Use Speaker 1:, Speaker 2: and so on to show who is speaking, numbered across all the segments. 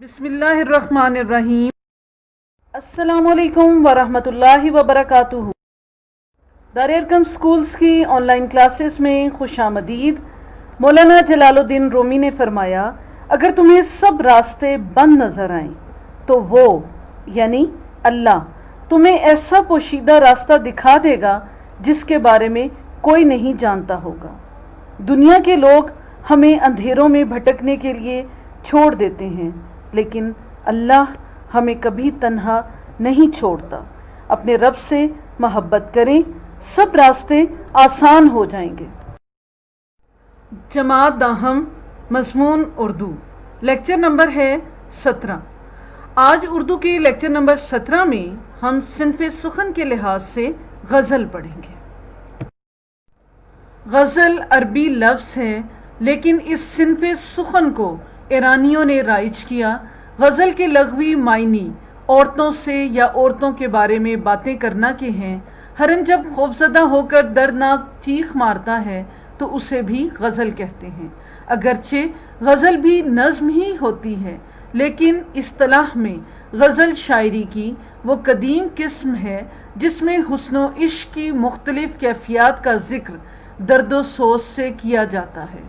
Speaker 1: بسم اللہ الرحمن الرحیم۔ السلام علیکم ورحمۃ وبرکاتہ۔ دار ارقم سکولز کی آن لائن کلاسز میں خوش آمدید۔ مولانا جلال الدین رومی نے فرمایا، اگر تمہیں سب راستے بند نظر آئیں تو وہ یعنی اللہ تمہیں ایسا پوشیدہ راستہ دکھا دے گا جس کے بارے میں کوئی نہیں جانتا ہوگا۔ دنیا کے لوگ ہمیں اندھیروں میں بھٹکنے کے لیے چھوڑ دیتے ہیں، لیکن اللہ ہمیں کبھی تنہا نہیں چھوڑتا۔ اپنے رب سے محبت کریں، سب راستے آسان ہو جائیں گے۔ جماعت داہم، مضمون اردو، لیکچر نمبر ہے 17۔ آج اردو کے لیکچر نمبر 17 میں ہم صنف سخن کے لحاظ سے غزل پڑھیں گے۔ غزل عربی لفظ ہے، لیکن اس صنف سخن کو ایرانیوں نے رائج کیا۔ غزل کے لغوی معنی عورتوں سے یا عورتوں کے بارے میں باتیں کرنا کے ہیں۔ ہرن جب خوفزدہ ہو کر دردناک چیخ مارتا ہے تو اسے بھی غزل کہتے ہیں۔ اگرچہ غزل بھی نظم ہی ہوتی ہے، لیکن اصطلاح میں غزل شاعری کی وہ قدیم قسم ہے جس میں حسن و عشق کی مختلف کیفیات کا ذکر درد و سوز سے کیا جاتا ہے۔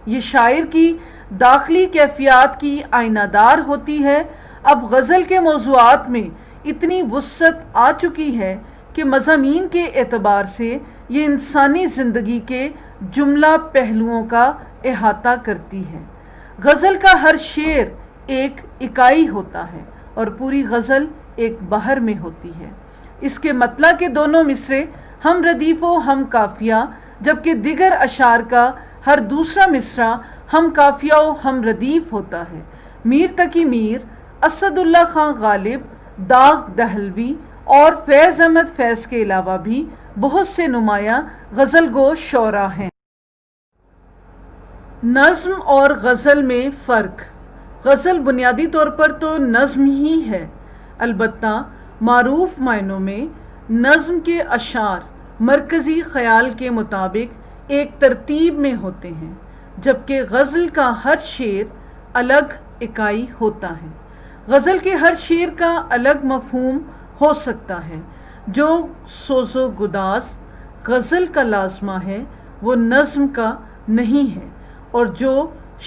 Speaker 1: یہ شاعر کی داخلی کیفیات کی آئینہ دار ہوتی ہے۔ اب غزل کے موضوعات میں اتنی وسعت آ چکی ہے کہ مضامین کے اعتبار سے یہ انسانی زندگی کے جملہ پہلوؤں کا احاطہ کرتی ہے۔ غزل کا ہر شعر ایک اکائی ہوتا ہے اور پوری غزل ایک بحر میں ہوتی ہے۔ اس کے مطلع کے دونوں مصرے ہم ردیف و ہم قافیہ، جبکہ دیگر اشعار کا ہر دوسرا مصرع ہم قافیہ و ہم ردیف ہوتا ہے۔ میر تقی میر، اسد اللہ خان غالب، داغ دہلوی اور فیض احمد فیض کے علاوہ بھی بہت سے نمایاں غزل گو شعراء ہیں۔ نظم اور غزل میں فرق۔ غزل بنیادی طور پر تو نظم ہی ہے، البتہ معروف معنوں میں نظم کے اشعار مرکزی خیال کے مطابق ایک ترتیب میں ہوتے ہیں، جبکہ غزل کا ہر شعر الگ اکائی ہوتا ہے۔ غزل کے ہر شعر کا الگ مفہوم ہو سکتا ہے۔ جو سوز و گداز غزل کا لازمہ ہے وہ نظم کا نہیں ہے، اور جو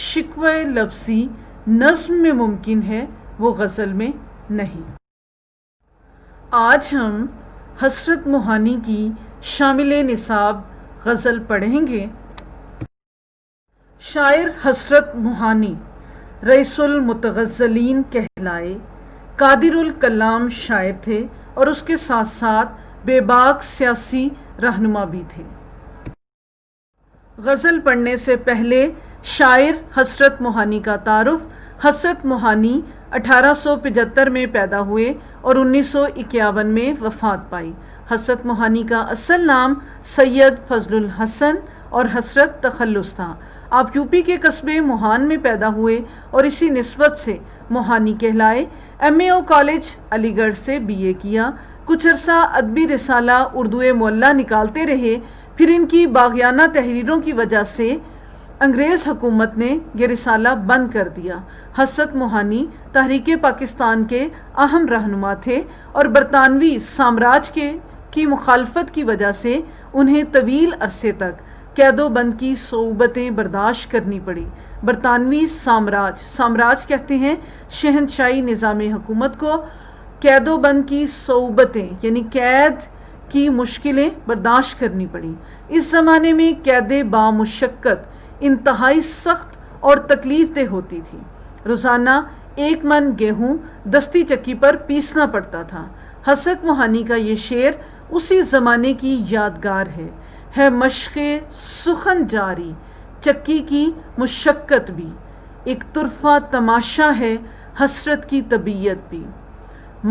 Speaker 1: شکوہ لفظی نظم میں ممکن ہے وہ غزل میں نہیں۔ آج ہم حسرت موہانی کی شامل نصاب غزل پڑھیں گے۔ شاعر حسرت موہانی رئیس المتغزلین کہلائے، قادر الکلام شاعر تھے اور اس کے ساتھ ساتھ بے باک سیاسی رہنما بھی تھے۔ غزل پڑھنے سے پہلے شاعر حسرت موہانی کا تعارف۔ حسرت موہانی 1875 میں پیدا ہوئے اور 1951 میں وفات پائی۔ حسرت موہانی کا اصل نام سید فضل الحسن اور حسرت تخلص تھا۔ آپ یوپی کے قصبے موہان میں پیدا ہوئے اور اسی نسبت سے موہانی کہلائے۔ ایم اے او کالج علی گڑھ سے بی اے کیا۔ کچھ عرصہ ادبی رسالہ اردو معلیٰ نکالتے رہے، پھر ان کی باغیانہ تحریروں کی وجہ سے انگریز حکومت نے یہ رسالہ بند کر دیا۔ حسرت موہانی تحریک پاکستان کے اہم رہنما تھے اور برطانوی سامراج کی مخالفت کی وجہ سے انہیں طویل عرصے تک قید و بند کی صعوبتیں برداشت کرنی پڑی۔ برطانوی سامراج کہتے ہیں شہنشاہی نظام حکومت کو، قید و بند کی صعوبتیں یعنی قید کی مشکلیں برداشت کرنی پڑی۔ اس زمانے میں قید بامشقت انتہائی سخت اور تکلیف دہ ہوتی تھی۔ روزانہ 1 من گیہوں دستی چکی پر پیسنا پڑتا تھا۔ حسرت موہانی کا یہ شعر اسی زمانے کی یادگار ہے مشق سخن جاری، چکی کی مشقت بھی، ایک طرفہ تماشا ہے حسرت کی طبیعت بھی۔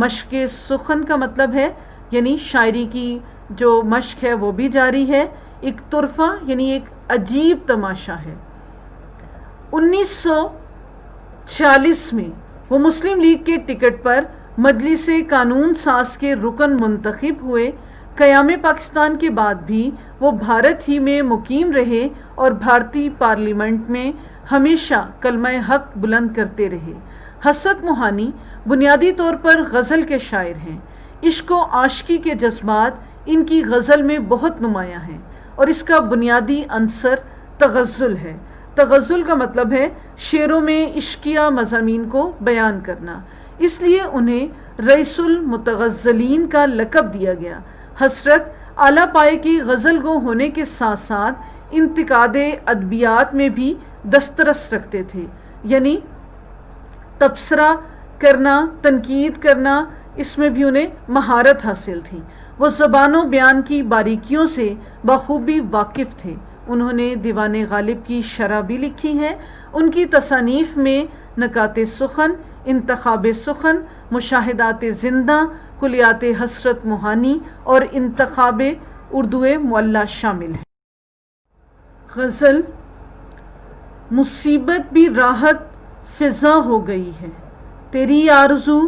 Speaker 1: مشق سخن کا مطلب ہے یعنی شاعری کی جو مشق ہے وہ بھی جاری ہے، ایک طرفہ یعنی ایک عجیب تماشا ہے۔ 1946 میں وہ مسلم لیگ کے ٹکٹ پر مجلس قانون ساز کے رکن منتخب ہوئے۔ قیام پاکستان کے بعد بھی وہ بھارت ہی میں مقیم رہے اور بھارتی پارلیمنٹ میں ہمیشہ کلمہ حق بلند کرتے رہے۔ حسرت موہانی بنیادی طور پر غزل کے شاعر ہیں۔ عشق و عاشقی کے جذبات ان کی غزل میں بہت نمایاں ہیں اور اس کا بنیادی عنصر تغزل ہے۔ تغزل کا مطلب ہے شعروں میں عشقیہ مضامین کو بیان کرنا، اس لیے انہیں رئیس المتغزلین کا لقب دیا گیا۔ حسرت اعلیٰ پائے کی غزل گو ہونے کے ساتھ ساتھ انتقاد ادبیات میں بھی دسترس رکھتے تھے، یعنی تبصرہ کرنا، تنقید کرنا، اس میں بھی انہیں مہارت حاصل تھی۔ وہ زبان و بیان کی باریکیوں سے بخوبی واقف تھے۔ انہوں نے دیوان غالب کی شرح بھی لکھی ہے۔ ان کی تصانیف میں نکات سخن، انتخاب سخن، مشاہدات زندہ، کلیات حسرت موہانی اور انتخاب اردو معلی شامل ہیں۔ غزل: مصیبت بھی راحت فضا ہو گئی ہے، تیری آرزو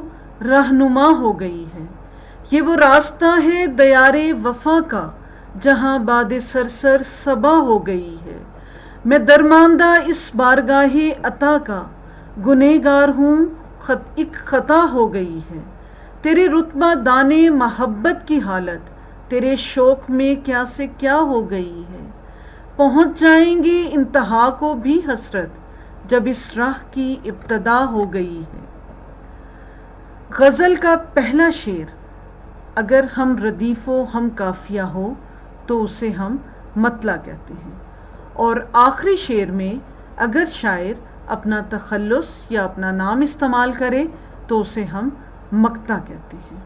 Speaker 1: رہنما ہو گئی ہے، یہ وہ راستہ ہے دیار وفا کا جہاں باد سرسر صبا ہو گئی ہے، میں درماندہ اس بارگاہ عطا کا گنہگار ہوں، ایک خطا ہو گئی ہے، تیرے رتبہ دانے محبت کی حالت تیرے شوق میں کیا سے کیا ہو گئی ہے، پہنچ جائیں گے انتہا کو بھی حسرت جب اس راہ کی ابتدا ہو گئی ہے۔ غزل کا پہلا شعر اگر ہم ردیف و ہم قافیہ ہو تو اسے ہم مطلع کہتے ہیں، اور آخری شعر میں اگر شاعر اپنا تخلص یا اپنا نام استعمال کرے تو اسے ہم مقطع کہتے ہیں۔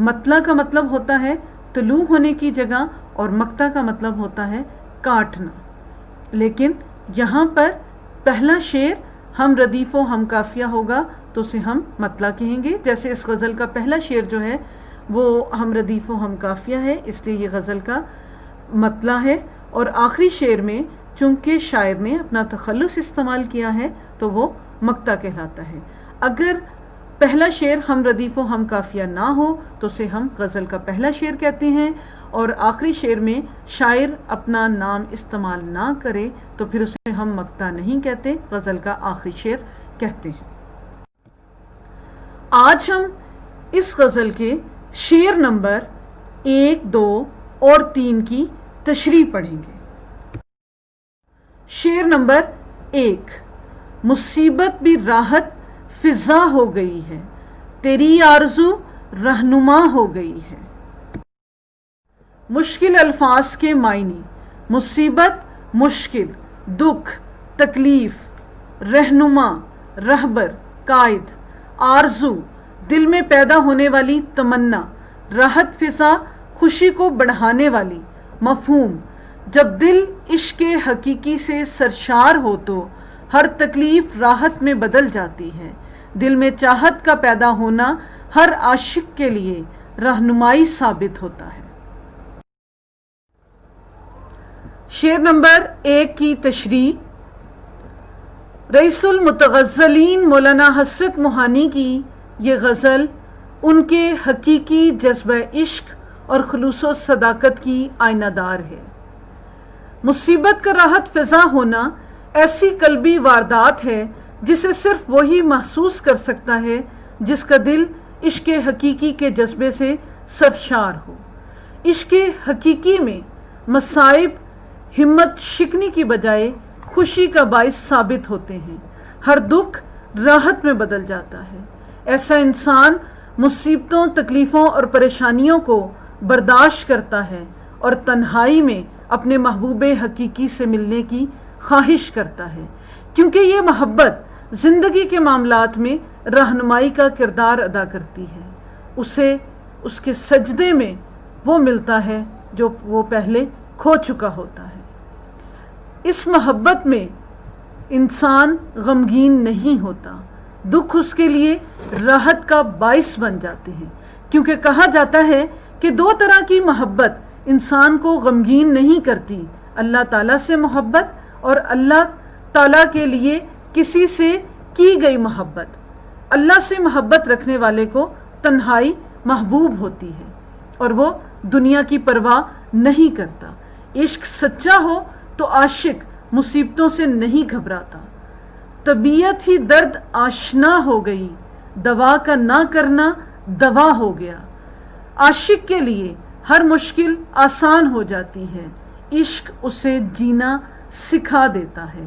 Speaker 1: مطلع کا مطلب ہوتا ہے طلوع ہونے کی جگہ اور مقطع کا مطلب ہوتا ہے کاٹنا، لیکن یہاں پر پہلا شعر ہم ردیف و ہم قافیہ ہوگا تو اسے ہم مطلع کہیں گے، جیسے اس غزل کا پہلا شعر جو ہے وہ ہم ردیف و ہم قافیہ ہے، اس لیے یہ غزل کا مطلع ہے، اور آخری شعر میں چونکہ شاعر نے اپنا تخلص استعمال کیا ہے تو وہ مقطع کہلاتا ہے۔ اگر پہلا شعر ہم ردیف و ہم قافیہ نہ ہو تو اسے ہم غزل کا پہلا شعر کہتے ہیں، اور آخری شعر میں شاعر اپنا نام استعمال نہ کرے تو پھر اسے ہم مقطع نہیں کہتے، غزل کا آخری شعر کہتے ہیں۔ آج ہم اس غزل کے شعر نمبر 1، 2 اور 3 کی تشریح پڑھیں گے۔ شعر نمبر 1: مصیبت بھی راحت فضا ہو گئی ہے، تیری آرزو رہنما ہو گئی ہے۔ مشکل الفاظ کے معنی: مصیبت مشکل، دکھ، تکلیف، رہنما رہبر، قائد، آرزو دل میں پیدا ہونے والی تمنا، راحت فضا خوشی کو بڑھانے والی۔ مفہوم: جب دل عشق حقیقی سے سرشار ہو تو ہر تکلیف راحت میں بدل جاتی ہے۔ دل میں چاہت کا پیدا ہونا ہر عاشق کے لیے رہنمائی ثابت ہوتا ہے۔ شعر نمبر 1 کی تشریح: رئیس المتغزلین مولانا حسرت موہانی کی یہ غزل ان کے حقیقی جذبہ عشق اور خلوص و صداقت کی آئینہ دار ہے۔ مصیبت کا راحت فضا ہونا ایسی قلبی واردات ہے جسے صرف وہی محسوس کر سکتا ہے جس کا دل عشق حقیقی کے جذبے سے سرشار ہو۔ عشق حقیقی میں مصائب ہمت شکنی کی بجائے خوشی کا باعث ثابت ہوتے ہیں، ہر دکھ راحت میں بدل جاتا ہے۔ ایسا انسان مصیبتوں، تکلیفوں اور پریشانیوں کو برداشت کرتا ہے اور تنہائی میں اپنے محبوب حقیقی سے ملنے کی خواہش کرتا ہے، کیونکہ یہ محبت زندگی کے معاملات میں رہنمائی کا کردار ادا کرتی ہے۔ اسے اس کے سجدے میں وہ ملتا ہے جو وہ پہلے کھو چکا ہوتا ہے۔ اس محبت میں انسان غمگین نہیں ہوتا، دکھ اس کے لیے راحت کا باعث بن جاتے ہیں، کیونکہ کہا جاتا ہے کہ 2 طرح کی محبت انسان کو غمگین نہیں کرتی: اللہ تعالیٰ سے محبت اور اللہ تعالیٰ کے لیے کسی سے کی گئی محبت۔ اللہ سے محبت رکھنے والے کو تنہائی محبوب ہوتی ہے اور وہ دنیا کی پرواہ نہیں کرتا۔ عشق سچا ہو تو عاشق مصیبتوں سے نہیں گھبراتا۔ طبیعت ہی درد آشنا ہو گئی، دوا کا نہ کرنا دوا ہو گیا۔ عاشق کے لیے ہر مشکل آسان ہو جاتی ہے، عشق اسے جینا سکھا دیتا ہے،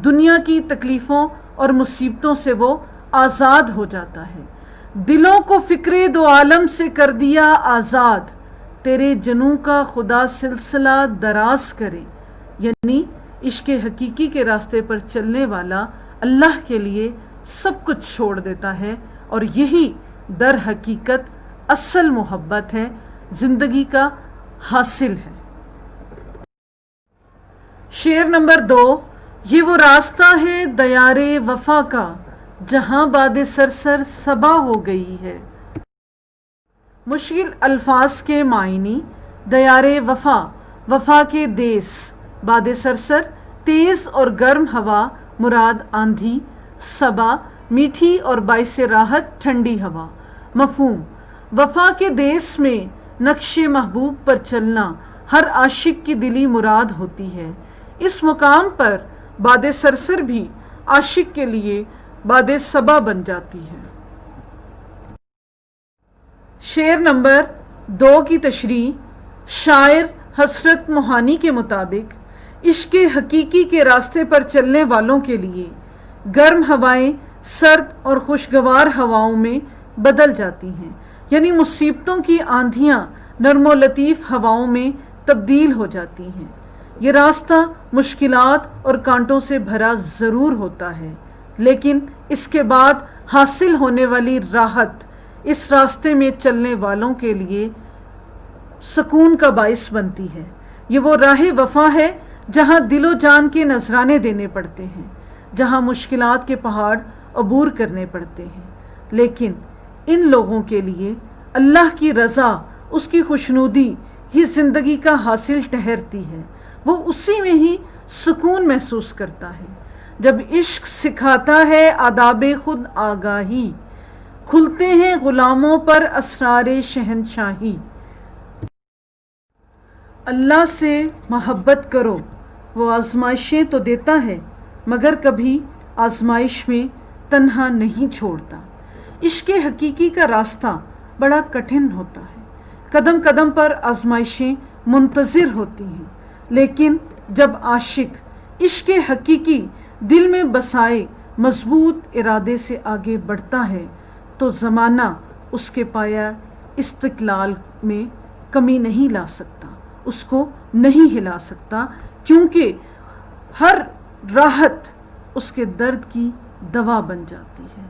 Speaker 1: دنیا کی تکلیفوں اور مصیبتوں سے وہ آزاد ہو جاتا ہے۔ دلوں کو فکر دو عالم سے کر دیا آزاد، تیرے جنوں کا خدا سلسلہ دراز کرے۔ یعنی عشق حقیقی کے راستے پر چلنے والا اللہ کے لیے سب کچھ چھوڑ دیتا ہے، اور یہی در حقیقت اصل محبت ہے، زندگی کا حاصل ہے۔ شعر نمبر 2، یہ وہ راستہ ہے دیار وفا کا، جہاں باد سرسر صبا ہو گئی ہے۔ مشکل الفاظ کے معنی: دیار وفا، وفا کے دیس، باد سرسر تیز اور گرم ہوا مراد آندھی، صبا میٹھی اور باعث راحت ٹھنڈی ہوا۔ مفہوم: وفا کے دیس میں نقش محبوب پر چلنا ہر عاشق کی دلی مراد ہوتی ہے۔ اس مقام پر باد سرسر بھی عاشق کے لیے باد صبا بن جاتی ہے۔ شعر نمبر 2 کی تشریح: شاعر حسرت موہانی کے مطابق عشق حقیقی کے راستے پر چلنے والوں کے لیے گرم ہوائیں سرد اور خوشگوار ہواؤں میں بدل جاتی ہیں، یعنی مصیبتوں کی آندھیاں نرم و لطیف ہواؤں میں تبدیل ہو جاتی ہیں۔ یہ راستہ مشکلات اور کانٹوں سے بھرا ضرور ہوتا ہے، لیکن اس کے بعد حاصل ہونے والی راحت اس راستے میں چلنے والوں کے لیے سکون کا باعث بنتی ہے۔ یہ وہ راہ وفا ہے جہاں دل و جان کے نذرانے دینے پڑتے ہیں، جہاں مشکلات کے پہاڑ عبور کرنے پڑتے ہیں، لیکن ان لوگوں کے لیے اللہ کی رضا، اس کی خوشنودی ہی زندگی کا حاصل ٹھہرتی ہے۔ وہ اسی میں ہی سکون محسوس کرتا ہے۔ جب عشق سکھاتا ہے آداب خود آگاہی، کھلتے ہیں غلاموں پر اسرار شہنشاہی۔ اللہ سے محبت کرو، وہ آزمائشیں تو دیتا ہے مگر کبھی آزمائش میں تنہا نہیں چھوڑتا۔ عشق حقیقی کا راستہ بڑا کٹھن ہوتا ہے، قدم قدم پر آزمائشیں منتظر ہوتی ہیں، لیکن جب عاشق عشق حقیقی دل میں بسائے مضبوط ارادے سے آگے بڑھتا ہے تو زمانہ اس کے پایا استقلال میں کمی نہیں لا سکتا، اس کو نہیں ہلا سکتا، کیونکہ ہر راحت اس کے درد کی دوا بن جاتی ہے،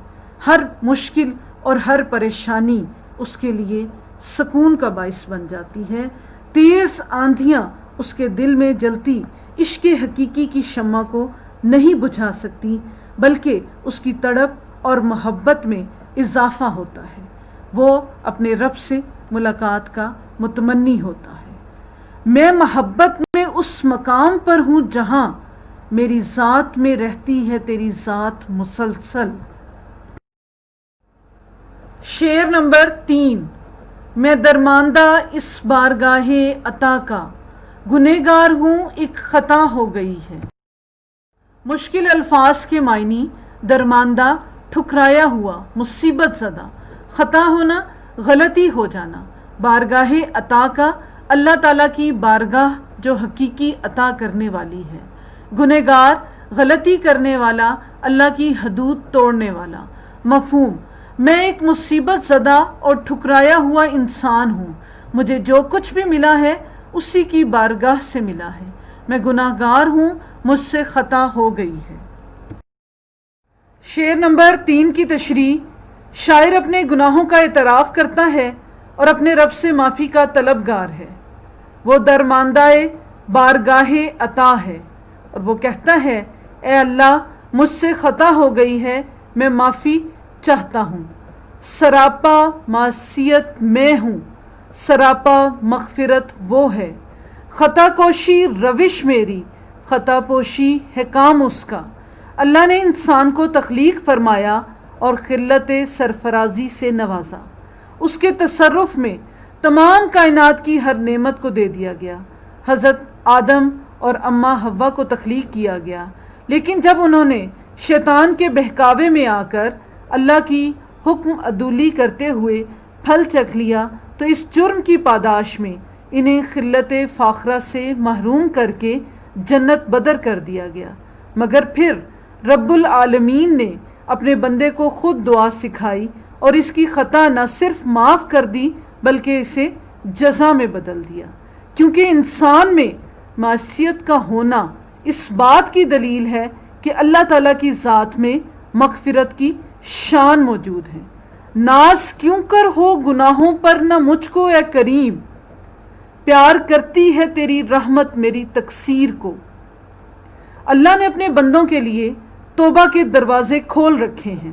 Speaker 1: ہر مشکل اور ہر پریشانی اس کے لیے سکون کا باعث بن جاتی ہے۔ تیز آندھیاں اس کے دل میں جلتی عشق حقیقی کی شمع کو نہیں بجھا سکتی، بلکہ اس کی تڑپ اور محبت میں اضافہ ہوتا ہے۔ وہ اپنے رب سے ملاقات کا متمنی ہوتا ہے۔ میں محبت میں اس مقام پر ہوں جہاں میری ذات میں رہتی ہے تیری ذات مسلسل۔ شعر نمبر 3، میں درماندہ اس بارگاہ عطا کا، گنہگار ہوں ایک خطا ہو گئی ہے۔ مشکل الفاظ کے معنی: درماندہ، ٹھکرایا ہوا، مصیبت زدہ، خطا ہونا، غلطی ہو جانا۔ بارگاہ عطا کا، اللہ تعالیٰ کی بارگاہ جو حقیقی عطا کرنے والی ہے۔ گنہگار، غلطی کرنے والا، اللہ کی حدود توڑنے والا۔ مفہوم: میں ایک مصیبت زدہ اور ٹھکرایا ہوا انسان ہوں، مجھے جو کچھ بھی ملا ہے اسی کی بارگاہ سے ملا ہے، میں گناہ گار ہوں، مجھ سے خطا ہو گئی ہے۔ شعر نمبر 3 کی تشریح: شاعر اپنے گناہوں کا اعتراف کرتا ہے اور اپنے رب سے معافی کا طلبگار ہے۔ وہ درماندہ بارگاہ عطا ہے اور وہ کہتا ہے، اے اللہ، مجھ سے خطا ہو گئی ہے، میں معافی چاہتا ہوں۔ سراپا معصیت میں ہوں، سراپا مغفرت وہ ہے۔ خطا کوشی روش میری، خطا پوشی ہے کام اس کا۔ اللہ نے انسان کو تخلیق فرمایا اور خلت سرفرازی سے نوازا، اس کے تصرف میں تمام کائنات کی ہر نعمت کو دے دیا گیا۔ حضرت آدم اور اماں حوا کو تخلیق کیا گیا، لیکن جب انہوں نے شیطان کے بہکاوے میں آ کر اللہ کی حکم عدولی کرتے ہوئے پھل چکھ لیا تو اس جرم کی پاداش میں انہیں خلت فاخرہ سے محروم کر کے جنت بدر کر دیا گیا۔ مگر پھر رب العالمین نے اپنے بندے کو خود دعا سکھائی اور اس کی خطا نہ صرف معاف کر دی بلکہ اسے جزا میں بدل دیا، کیونکہ انسان میں معصیت کا ہونا اس بات کی دلیل ہے کہ اللہ تعالیٰ کی ذات میں مغفرت کی شان موجود ہے۔ ناز کیوں کر ہو گناہوں پر نہ مجھ کو اے کریم، پیار کرتی ہے تیری رحمت میری تقصیر کو۔ اللہ نے اپنے بندوں کے لیے توبہ کے دروازے کھول رکھے ہیں۔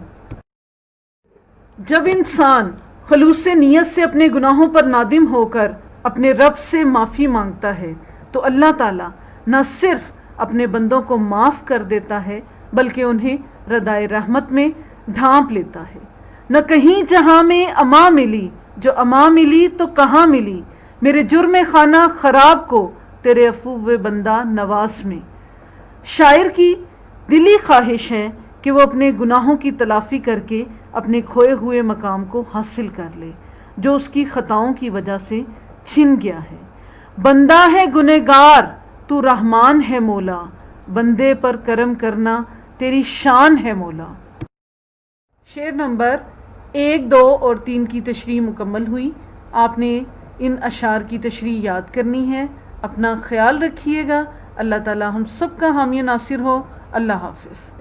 Speaker 1: جب انسان خلوص نیت سے اپنے گناہوں پر نادم ہو کر اپنے رب سے معافی مانگتا ہے تو اللہ تعالیٰ نہ صرف اپنے بندوں کو معاف کر دیتا ہے بلکہ انہیں ردائے رحمت میں ڈھانپ لیتا ہے۔ نہ کہیں جہاں میں اما ملی، جو اما ملی تو کہاں ملی، میرے جرم خانہ خراب کو تیرے عفو بندہ نواز میں۔ شاعر کی دلی خواہش ہے کہ وہ اپنے گناہوں کی تلافی کر کے اپنے کھوئے ہوئے مقام کو حاصل کر لے جو اس کی خطاؤں کی وجہ سے چھن گیا ہے۔ بندہ ہے گنہگار تو رحمان ہے مولا، بندے پر کرم کرنا تیری شان ہے مولا۔ شعر نمبر 1، 2 اور 3 کی تشریح مکمل ہوئی۔ آپ نے ان اشعار کی تشریح یاد کرنی ہے۔ اپنا خیال رکھیے گا۔ اللہ تعالی ہم سب کا حامی ناصر ہو۔ اللہ حافظ۔